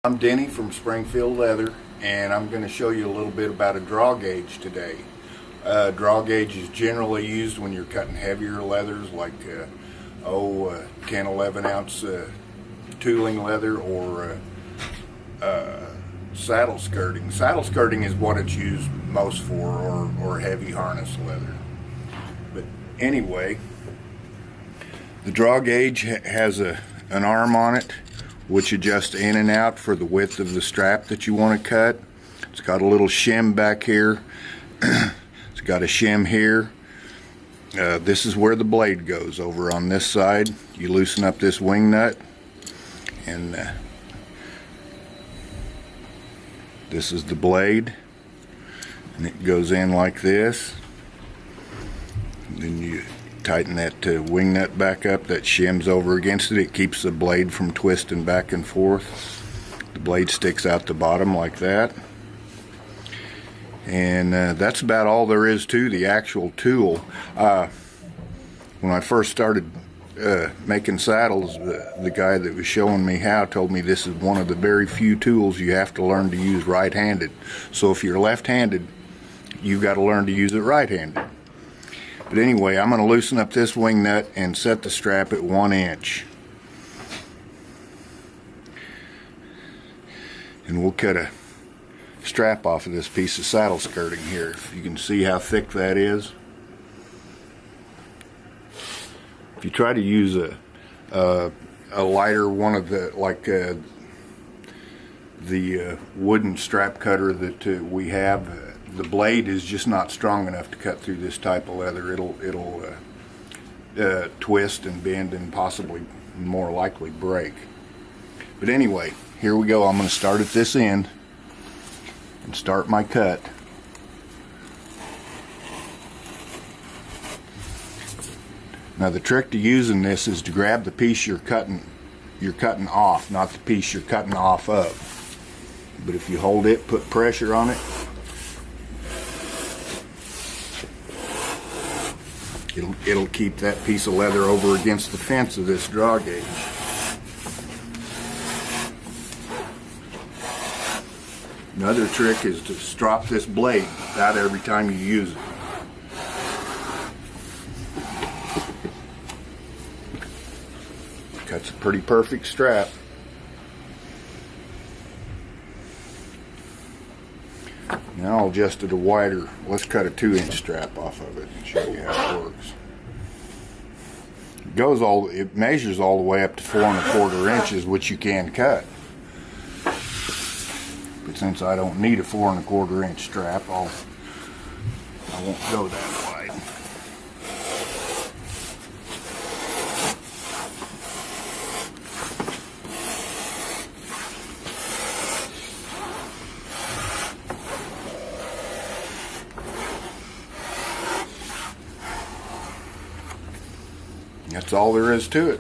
I'm Denny from Springfield Leather, and I'm going to show you a little bit about a draw gauge today. Draw gauge is generally used when you're cutting heavier leathers like 10, 11 ounce tooling leather or saddle skirting. Saddle skirting is what it's used most for, or heavy harness leather. But anyway, the draw gauge has an arm on it which adjusts in and out for the width of the strap that you want to cut. It's got a little shim back here. It's got a shim here. This is where the blade goes, over on this side. You loosen up this wing nut, and this is the blade, and it goes in like this. And then you tighten that wing nut back up. That shims over against it. It keeps the blade from twisting back and forth. The blade sticks out the bottom like that. And that's about all there is to the actual tool. When I first started making saddles, the guy that was showing me how told me this is one of the very few tools you have to learn to use right-handed. So if you're left-handed, you've got to learn to use it right-handed. But anyway, I'm going to loosen up this wing nut and set the strap at 1 inch. And we'll cut a strap off of this piece of saddle skirting here. If you can see how thick that is. If you try to use a lighter one of the, like the wooden strap cutter that we have, the blade is just not strong enough to cut through this type of leather. It'll twist and bend and possibly more likely break. But anyway, here we go. I'm going to start at this end and start my cut. Now the trick to using this is to grab the piece you're cutting off, not the piece you're cutting off of. But if you hold it, put pressure on it, it'll keep that piece of leather over against the fence of this draw gauge. Another trick is to strop this blade out every time you use it. Cuts a pretty perfect strap. Now I'll adjust it to wider. Let's cut a 2-inch strap off of it and show you how it works. It measures all the way up to 4 1/4 inches, which you can cut. But since I don't need a 4 1/4 inch strap, I won't go that wide. That's all there is to it.